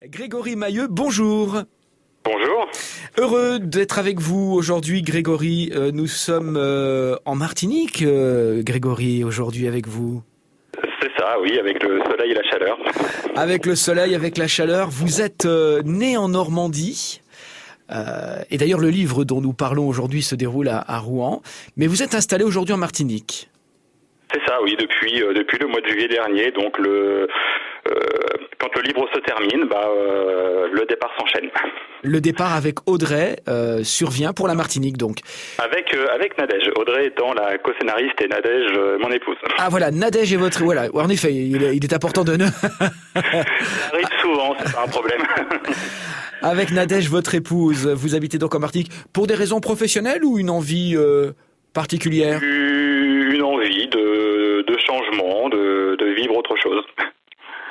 Grégory Mahieu, bonjour. Bonjour. Heureux d'être avec vous aujourd'hui, Grégory. Nous sommes en Martinique, Grégory, aujourd'hui avec vous. C'est ça, oui, avec le soleil et la chaleur. Avec le soleil, avec la chaleur. Vous êtes né en Normandie. Et d'ailleurs, le livre dont nous parlons aujourd'hui se déroule à Rouen. Mais vous êtes installé aujourd'hui en Martinique. C'est ça, oui, depuis le mois de juillet dernier. Donc, quand le livre se termine, le départ s'enchaîne. Le départ avec Audrey survient pour la Martinique, donc. Avec Nadège. Audrey étant la co-scénariste et Nadège, mon épouse. Ah voilà, Nadège est votre... Voilà, en effet, il est important de... Ça arrive souvent, c'est pas un problème. Avec Nadège, votre épouse, vous habitez donc en Martinique pour des raisons professionnelles ou une envie particulière ? Une envie de changement, de vivre autre chose.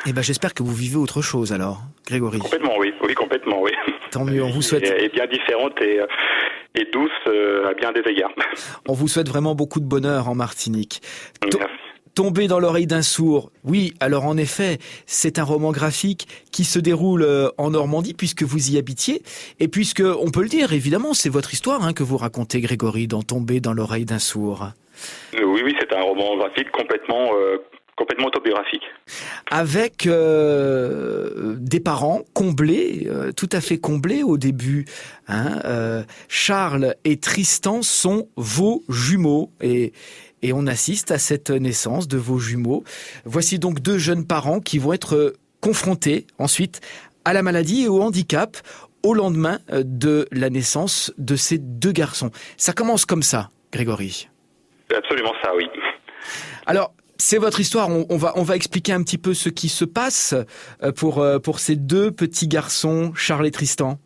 Eh ben, j'espère que vous vivez autre chose alors, Grégory. Complètement, oui. Oui, complètement, oui. Tant mieux, on vous souhaite... Et bien différente et douce à bien des égards. On vous souhaite vraiment beaucoup de bonheur en Martinique. Merci. Tomber dans l'oreille d'un sourd. Oui, alors en effet, c'est un roman graphique qui se déroule en Normandie puisque vous y habitiez. Et puisque, on peut le dire, évidemment, c'est votre histoire que vous racontez, Grégory, dans Tomber dans l'oreille d'un sourd. Oui, c'est un roman graphique complètement autobiographique. Avec des parents comblés, tout à fait comblés au début. Charles et Tristan sont vos jumeaux et on assiste à cette naissance de vos jumeaux. Voici donc deux jeunes parents qui vont être confrontés ensuite à la maladie et au handicap au lendemain de la naissance de ces deux garçons. Ça commence comme ça, Grégory. C'est absolument ça, oui. Alors, c'est votre histoire. On va expliquer un petit peu ce qui se passe pour ces deux petits garçons, Charles et Tristan.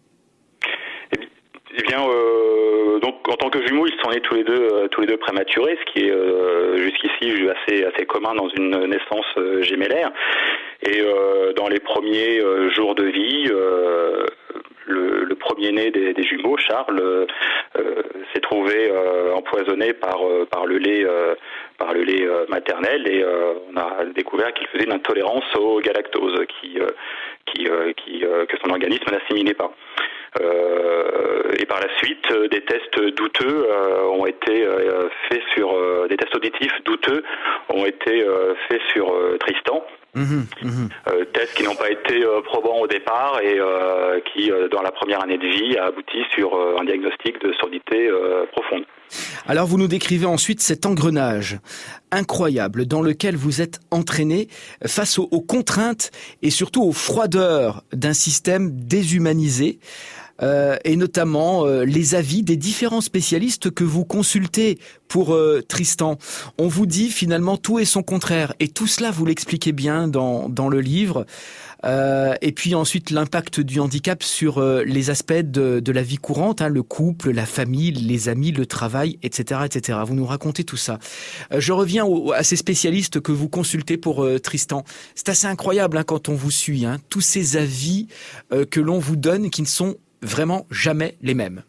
Eh bien, donc en tant que jumeaux, ils sont nés tous les deux prématurés, ce qui est jusqu'ici assez commun dans une naissance gémellaire. Et dans les premiers jours de vie, le premier-né des jumeaux, Charles, s'est trouvé empoisonné par le lait maternel et on a découvert qu'il faisait une intolérance au galactose que son organisme n'assimilait pas. Et par la suite, des tests douteux ont été faits sur des tests auditifs douteux ont été faits sur Tristan. Tests qui n'ont pas été probants au départ et qui, dans la première année de vie, a abouti sur un diagnostic de surdité profonde. Alors vous nous décrivez ensuite cet engrenage incroyable dans lequel vous êtes entraîné face aux contraintes et surtout aux froideurs d'un système déshumanisé. Et notamment les avis des différents spécialistes que vous consultez pour Tristan. On vous dit finalement tout et son contraire. Et tout cela, vous l'expliquez bien dans le livre. Et puis ensuite, l'impact du handicap sur les aspects de la vie courante, le couple, la famille, les amis, le travail, etc., etc. Vous nous racontez tout ça. Je reviens à ces spécialistes que vous consultez pour Tristan. C'est assez incroyable quand on vous suit. Tous ces avis que l'on vous donne qui ne sont vraiment jamais les mêmes.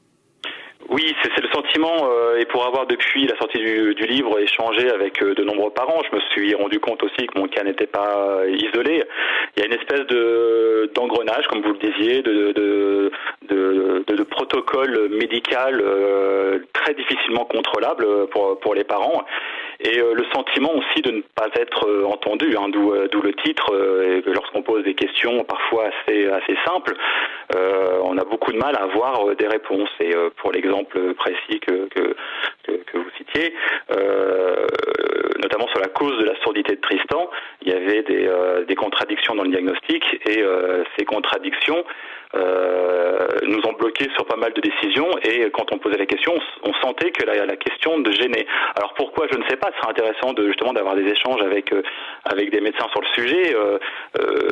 Oui, c'est le sentiment, et pour avoir depuis la sortie du livre échangé avec de nombreux parents, je me suis rendu compte aussi que mon cas n'était pas isolé. Il y a une espèce d'engrenage, comme vous le disiez, de protocole médical très difficilement contrôlable pour les parents. Et le sentiment aussi de ne pas être entendu, d'où le titre. Et lorsqu'on pose des questions parfois assez simples, on a beaucoup de mal à avoir des réponses. Et pour l'exemple précis que vous citiez, notamment sur la cause de la surdité de Tristan, il y avait des contradictions dans le diagnostic et ces contradictions nous ont bloqués sur pas mal de décisions et quand on posait la question, on sentait que la question de gênait. Alors pourquoi, je ne sais pas, ce serait intéressant justement d'avoir des échanges avec des médecins sur le sujet.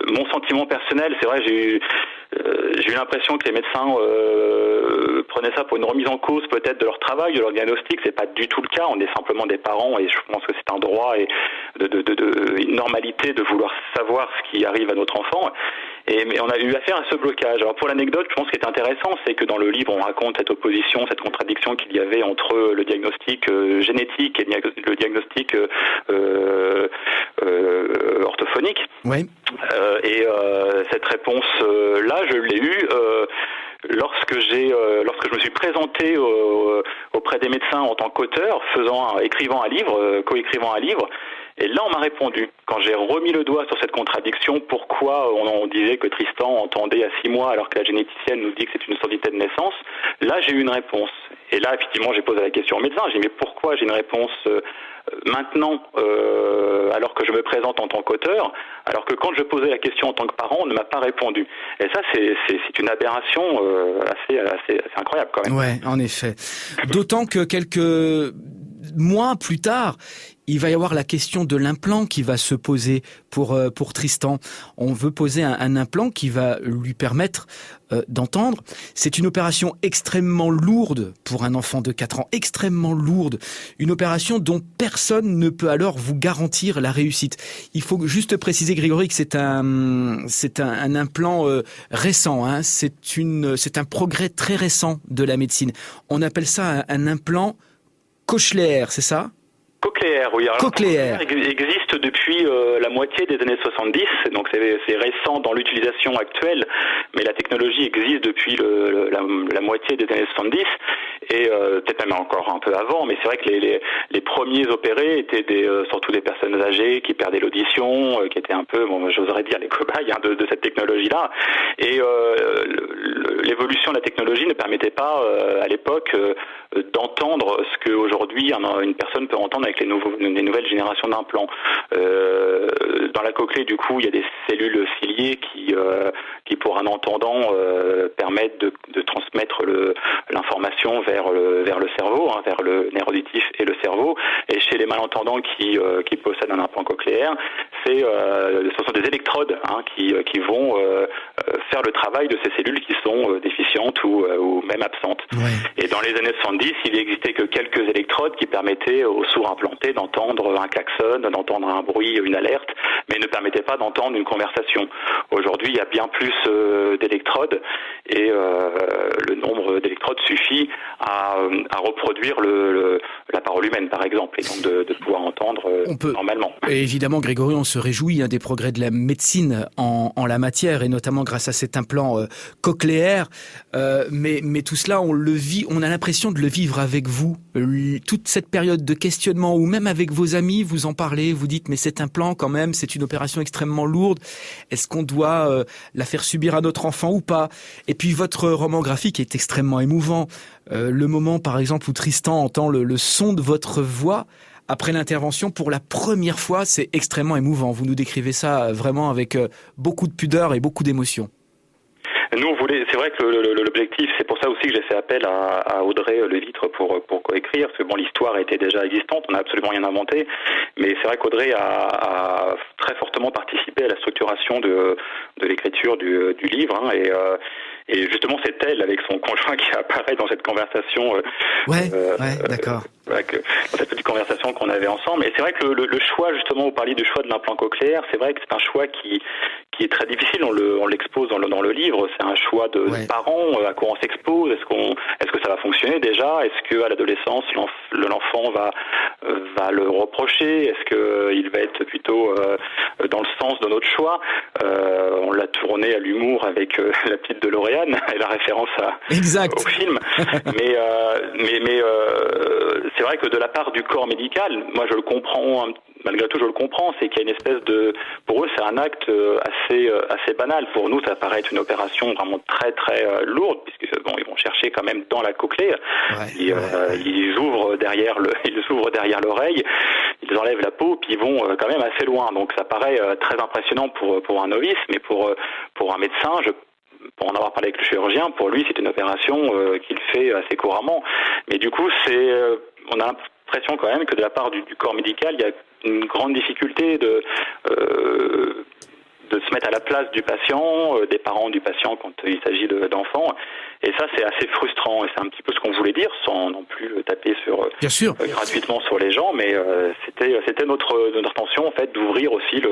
Mon sentiment personnel, c'est vrai, j'ai eu l'impression que les médecins prenaient ça pour une remise en cause peut-être de leur travail, de leur diagnostic. C'est pas du tout le cas, on est simplement des parents et je pense que c'est un droit et une normalité de vouloir savoir ce qui arrive à notre enfant. mais on a eu affaire à ce blocage. Alors pour l'anecdote, je pense que ce qui est intéressant, c'est que dans le livre, on raconte cette opposition, cette contradiction qu'il y avait entre le diagnostic génétique et le diagnostic orthophonique. Oui. Cette réponse-là, je l'ai eue lorsque je me suis présenté auprès des médecins en tant qu'auteur, coécrivant un livre. Et là, on m'a répondu. Quand j'ai remis le doigt sur cette contradiction, pourquoi on disait que Tristan entendait à 6 mois alors que la généticienne nous dit que c'est une surdité de naissance, là, j'ai eu une réponse. Et là, effectivement, j'ai posé la question au médecin. J'ai dit, mais pourquoi j'ai une réponse maintenant, alors que je me présente en tant qu'auteur, alors que quand je posais la question en tant que parent, on ne m'a pas répondu. Et ça, c'est une aberration assez incroyable quand même. Ouais, en effet. D'autant que quelques mois plus tard, il va y avoir la question de l'implant qui va se poser pour Tristan. On veut poser un implant qui va lui permettre d'entendre. C'est une opération extrêmement lourde pour un enfant de 4 ans, extrêmement lourde. Une opération dont personne ne peut alors vous garantir la réussite. Il faut juste préciser, Grégory, que c'est un implant récent. Hein. C'est un progrès très récent de la médecine. On appelle ça un implant cochléaire, c'est ça ? Cochléaire, oui. Alors, cochléaire existe depuis la moitié des années 70, donc c'est récent dans l'utilisation actuelle, mais la technologie existe depuis la moitié des années 70, et peut-être même encore un peu avant, mais c'est vrai que les premiers opérés étaient surtout des personnes âgées qui perdaient l'audition, qui étaient un peu, j'oserais dire, les cobayes de cette technologie-là, et l'évolution de la technologie ne permettait pas à l'époque d'entendre ce qu'aujourd'hui une personne peut entendre avec les nouvelles générations d'implants. Dans la cochlée, du coup, il y a des cellules ciliées qui pour un entendant, permettent de transmettre l'information vers le cerveau, hein, vers le nerf auditif et le cerveau. Et chez les malentendants qui possèdent un implant cochléaire, ce sont des électrodes qui vont faire le travail de ces cellules qui sont déficientes ou même absentes. Ouais. Et dans les années 70, il n'existait que quelques électrodes qui permettaient aux sourds implantés d'entendre un klaxon, d'entendre un bruit, une alerte, mais ne permettaient pas d'entendre une conversation. Aujourd'hui, il y a bien plus d'électrodes et le nombre d'électrodes suffit à reproduire la parole humaine, par exemple, et donc de pouvoir entendre normalement. Et évidemment, Grégory, on se réjouit des progrès de la médecine en la matière, et notamment grâce à cet implant cochléaire. Mais tout cela, on le vit, on a l'impression de le vivre avec vous. Toute cette période de questionnement, ou même avec vos amis, vous en parlez, vous dites, mais cet implant, quand même, c'est une opération extrêmement lourde. Est-ce qu'on doit la faire subir à notre enfant ou pas ? Et puis, votre roman graphique est extrêmement émouvant. Le moment, par exemple, où Tristan entend le son de votre voix après l'intervention pour la première fois, c'est extrêmement émouvant. Vous nous décrivez ça vraiment avec beaucoup de pudeur et beaucoup d'émotion. Nous, c'est vrai que l'objectif, c'est pour ça aussi que j'ai fait appel à Audrey Levitre pour coécrire, parce que l'histoire était déjà existante, on n'a absolument rien inventé, mais c'est vrai qu'Audrey a très fortement participé à la structuration de l'écriture du livre, hein, et justement, c'est elle, avec son conjoint, qui apparaît dans cette conversation. D'accord. Dans cette petite conversation qu'on avait ensemble. Et c'est vrai que le choix, justement, vous parliez du choix de l'implant cochléaire, c'est vrai que c'est un choix qui est très difficile. On l'expose dans le livre. C'est un choix de parents. À quoi on s'expose ? Est-ce que ça va fonctionner déjà ? Est-ce que à l'adolescence, l'enfant va le reprocher ? Est-ce que il va être plutôt dans le sens de notre choix ? On l'a tourné à l'humour avec la petite DeLorean et la référence au film. mais c'est vrai que de la part du corps médical, moi je le comprends, malgré tout je le comprends, c'est qu'il y a une espèce pour eux c'est un acte assez banal. Pour nous ça paraît être une opération vraiment très très lourde, puisque ils vont chercher quand même dans la cochlée, ils ouvrent derrière l'oreille, ils enlèvent la peau, puis ils vont quand même assez loin. Donc ça paraît très impressionnant pour un novice, mais pour un médecin, pour en avoir parlé avec le chirurgien, pour lui c'est une opération qu'il fait assez couramment. Mais du coup on a l'impression quand même que de la part du corps médical, il y a une grande difficulté de se mettre à la place du patient, des parents du patient quand il s'agit d'enfants. Et ça, c'est assez frustrant. Et c'est un petit peu ce qu'on voulait dire, sans non plus taper gratuitement sur les gens. Mais c'était notre intention, en fait, d'ouvrir aussi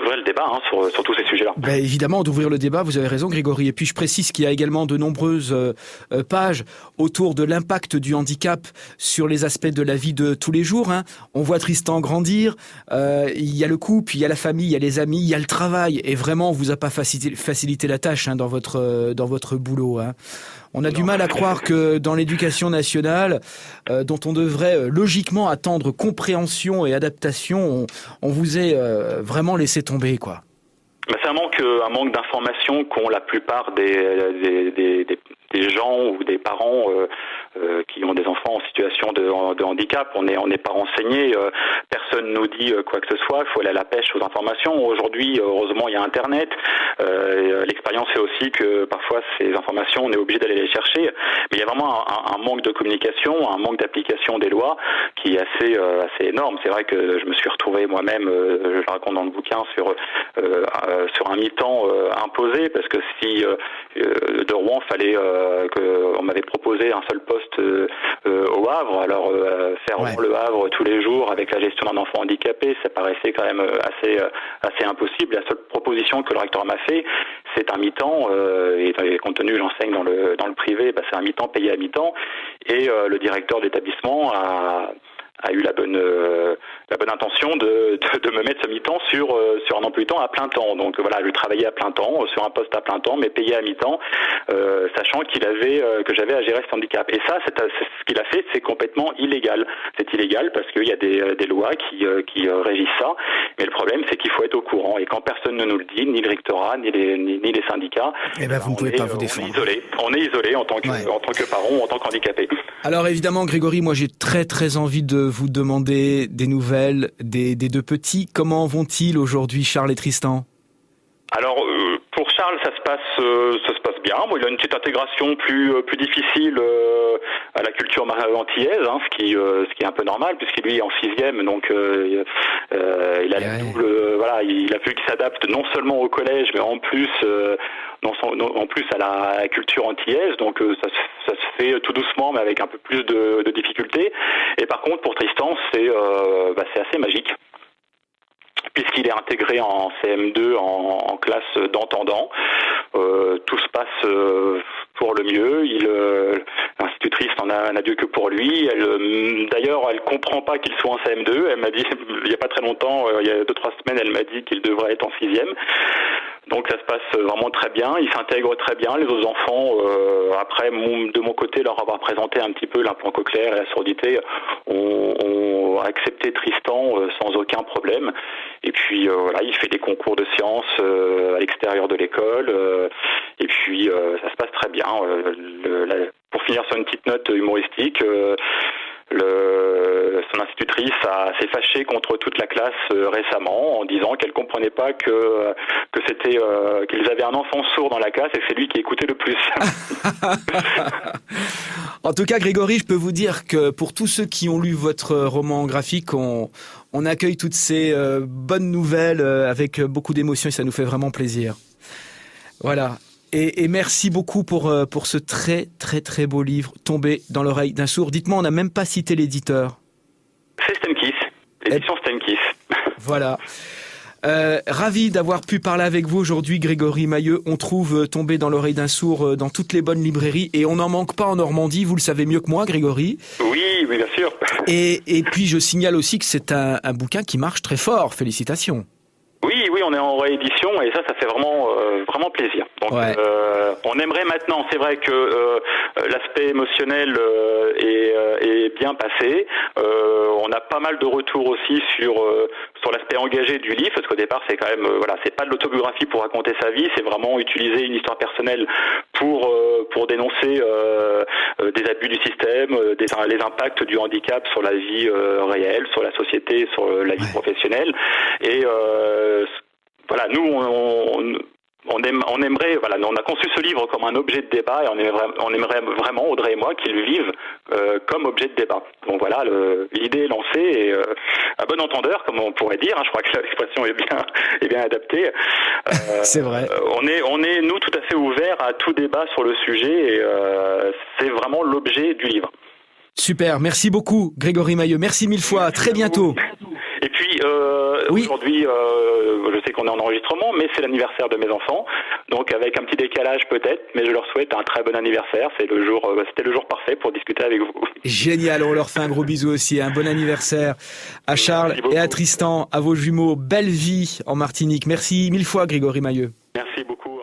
d'ouvrir le débat sur tous ces sujets-là. Ben évidemment, d'ouvrir le débat, vous avez raison Grégory. Et puis je précise qu'il y a également de nombreuses pages autour de l'impact du handicap sur les aspects de la vie de tous les jours. On voit Tristan grandir, il y a le couple, il y a la famille, il y a les amis, il y a le travail. Et vraiment, on vous a pas facilité la tâche dans votre boulot. On a du mal à croire que dans l'éducation nationale, dont on devrait logiquement attendre compréhension et adaptation, on vous ait vraiment laissé tomber, quoi. C'est un manque d'information qu'ont la plupart des gens ou des parents qui ont des enfants en situation de handicap. On n'est pas renseigné, personne nous dit quoi que ce soit, il faut aller à la pêche aux informations. Aujourd'hui, heureusement, il y a Internet. L'expérience fait aussi que parfois ces informations, on est obligé d'aller les chercher. Mais il y a vraiment un manque de communication, un manque d'application des lois qui est assez énorme. C'est vrai que je me suis retrouvé moi-même, je le raconte dans le bouquin, sur un mi-temps imposé, parce que si de Rouen fallait on m'avait proposé un seul poste au Havre, alors faire le Havre tous les jours avec la gestion d'un enfant handicapé, ça paraissait quand même assez impossible. La seule proposition que le recteur m'a fait, c'est un mi-temps, et compte tenu que j'enseigne dans le privé, c'est un mi-temps payé à mi-temps, et le directeur d'établissement a eu la bonne intention de me mettre ce mi-temps sur un emploi du temps à plein temps. Donc voilà, je travaillais à plein temps, sur un poste à plein temps, mais payé à mi-temps, sachant que j'avais à gérer ce handicap. Et ça, c'est ce qu'il a fait, c'est complètement illégal. C'est illégal parce qu'il y a des lois qui régissent ça, mais le problème, c'est qu'il faut être au courant. Et quand personne ne nous le dit, ni le rectorat, ni les syndicats, vous ne pouvez pas vous défendre. On est isolé en tant que parent ou en tant qu'handicapé. Alors évidemment, Grégory, moi j'ai très très envie de vous demander des nouvelles des deux petits. Comment vont-ils aujourd'hui, Charles et Tristan ? Alors pour Charles, ça se passe bien. Bon, il a une petite intégration plus difficile à la culture antillaise, ce qui est un peu normal puisqu'il lui est en 6e, donc il a fallu qu'il s'adapte non seulement au collège, mais en plus à la culture antillaise. Donc ça se fait tout doucement, mais avec un peu plus de difficultés. Et par contre, pour Tristan, c'est assez magique, puisqu'il est intégré en CM2 en classe d'entendant. Tout se passe pour le mieux. L'institutrice n'a Dieu que pour lui. D'ailleurs, elle comprend pas qu'il soit en CM2. Elle m'a dit, il y a pas très longtemps, il y a 2-3 semaines, elle m'a dit qu'il devrait être en 6e. Donc ça se passe vraiment très bien, ils s'intègrent très bien, les autres enfants, après de mon côté leur avoir présenté un petit peu l'implant cochléaire et la surdité, ont accepté Tristan sans aucun problème. Et puis il fait des concours de sciences à l'extérieur de l'école, et puis ça se passe très bien. Pour finir sur une petite note humoristique, son institutrice s'est fâchée contre toute la classe récemment en disant qu'elle comprenait pas qu'ils avaient un enfant sourd dans la classe et que c'est lui qui écoutait le plus. En tout cas, Grégory, je peux vous dire que pour tous ceux qui ont lu votre roman graphique, on accueille toutes ces bonnes nouvelles avec beaucoup d'émotion et ça nous fait vraiment plaisir. Voilà. Et merci beaucoup pour ce très très très beau livre, Tombé dans l'oreille d'un sourd. Dites-moi, on n'a même pas cité l'éditeur. C'est Stenkiss, l'édition Stenkiss. Voilà. Ravi d'avoir pu parler avec vous aujourd'hui, Grégory Mailleux. On trouve Tombé dans l'oreille d'un sourd dans toutes les bonnes librairies et on n'en manque pas en Normandie, vous le savez mieux que moi, Grégory. Oui, bien sûr. Et puis je signale aussi que c'est un bouquin qui marche très fort. Félicitations. Oui, on est en réédition et ça fait vraiment plaisir. Donc, on aimerait maintenant, c'est vrai que l'aspect émotionnel est bien passé. On a pas mal de retours aussi sur l'aspect engagé du livre, parce qu'au départ c'est quand même c'est pas de l'autobiographie pour raconter sa vie, c'est vraiment utiliser une histoire personnelle pour dénoncer des abus du système, les impacts du handicap sur la vie réelle, sur la société, sur la vie professionnelle. Et nous on aimerait, on a conçu ce livre comme un objet de débat et on aimerait vraiment, Audrey et moi, qu'il vive comme objet de débat. Donc voilà, l'idée est lancée et à bon entendeur, comme on pourrait dire, je crois que l'expression est bien adaptée. C'est vrai. On est nous tout à fait ouverts à tout débat sur le sujet et c'est vraiment l'objet du livre. Super, merci beaucoup Grégory Mailleux, merci mille fois, à très bientôt. Et puis, Oui. aujourd'hui, je sais qu'on est en enregistrement, mais c'est l'anniversaire de mes enfants. Donc, avec un petit décalage peut-être, mais je leur souhaite un très bon anniversaire. C'était le jour parfait pour discuter avec vous. Génial, on leur fait un gros bisou aussi. Un bon anniversaire à Charles et à Tristan, à vos jumeaux. Belle vie en Martinique. Merci mille fois, Grégory Mailleux. Merci beaucoup.